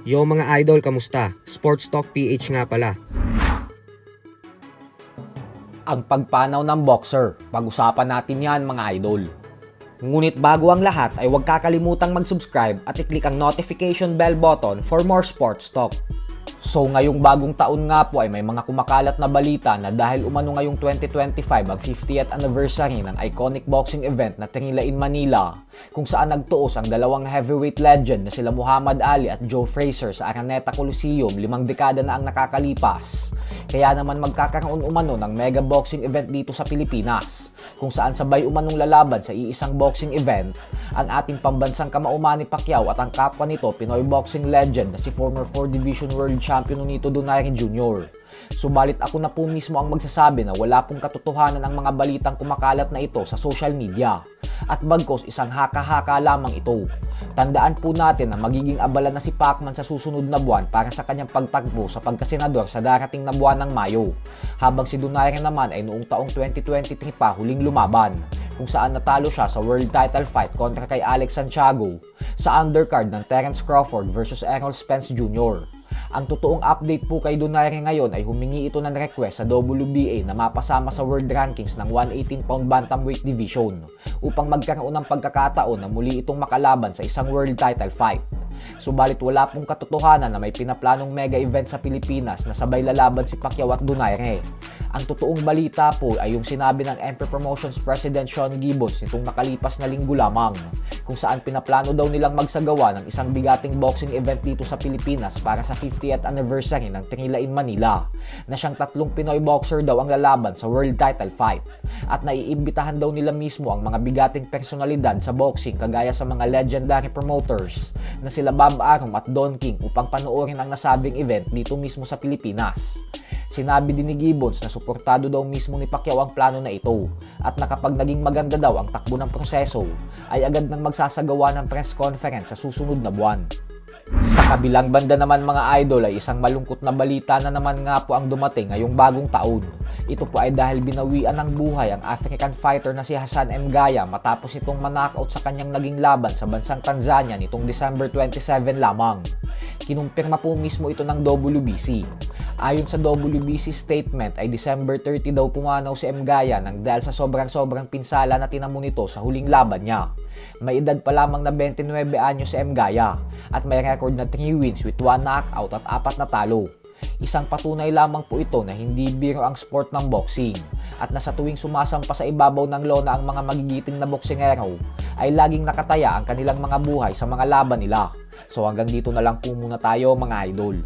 Yo mga idol, kamusta? Sports Talk PH nga pala. Ang pagpanaw ng boxer, pag-usapan natin yan mga idol. Ngunit bago ang lahat ay huwag kakalimutang mag-subscribe at i-click ang notification bell button for more sports talk. So ngayong bagong taon nga po ay may mga kumakalat na balita na dahil umano ngayong 2025 ang 50th anniversary ng iconic boxing event na Trinila in Manila, kung saan nagtuos ang dalawang heavyweight legend na sila Muhammad Ali at Joe Frazier sa Araneta Coliseum 5 dekada na ang nakakalipas. Kaya naman magkakaroon umano ng mega boxing event dito sa Pilipinas, kung saan sabay umanong lalaban sa iisang boxing event ang ating pambansang kamao Manny Pacquiao at ang kapwa nito Pinoy boxing legend na si former 4 Division World Champion Nonito Donaire Jr. Subalit ako na po mismo ang magsasabi na wala pong katotohanan ang mga balitang kumakalat na ito sa social media. At bagkos isang haka-haka lamang ito. Tandaan po natin na magiging abala na si Pacman sa susunod na buwan para sa kanyang pagtakbo sa pagkasenador sa darating na buwan ng Mayo. Habang si Donaire naman ay noong taong 2023 pa huling lumaban, kung saan natalo siya sa world title fight kontra kay Alex Santiago sa undercard ng Terence Crawford versus Errol Spence Jr. Ang totoong update po kay Donaire ngayon ay humingi ito ng request sa WBA na mapasama sa world rankings ng 118-pound bantamweight division upang magkaroon ng pagkakataon na muli itong makalaban sa isang world title fight. Subalit wala pong katotohanan na may pinaplanong mega event sa Pilipinas na sabay lalaban si Pacquiao at Donaire. Ang totoong balita po ay yung sinabi ng Emperor Promotions President Sean Gibbons nitong nakalipas na linggo lamang, kung saan pinaplano daw nilang magsagawa ng isang bigating boxing event dito sa Pilipinas para sa 50th anniversary ng Trinila in Manila, na siyang 3 Pinoy boxer daw ang lalaban sa world title fight, at naiimbitahan daw nila mismo ang mga bigating personalidad sa boxing kagaya sa mga legendary promoters na sila Bob Arum at Don King upang panoorin ang nasabing event dito mismo sa Pilipinas. Sinabi din ni Gibbons na suportado daw mismo ni Pacquiao ang plano na ito at na kapag naging maganda daw ang takbo ng proseso ay agad nang magsasagawa ng press conference sa susunod na buwan. Sa kabilang banda naman mga idol ay isang malungkot na balita na naman nga po ang dumating ngayong bagong taon. Ito po ay dahil binawian ng buhay ang African fighter na si Hassan M. Gaya matapos itong manockout sa kanyang naging laban sa bansang Tanzania nitong December 27 lamang. Kinumpirma po mismo ito ng WBC. Ayon sa WBC statement ay December 30 daw pumanaw si M. Gaya nang dahil sa sobrang pinsala na tinamo nito sa huling laban niya. May edad pa lamang na 29 anyo si M. Gaya at may record na 3 wins with 1 knockout at 4 na talo. Isang patunay lamang po ito na hindi biro ang sport ng boxing at na sa tuwing sumasampa sa ibabaw ng lona ang mga magigiting na boksingero ay laging nakataya ang kanilang mga buhay sa mga laban nila. So hanggang dito na lang po muna tayo mga idol.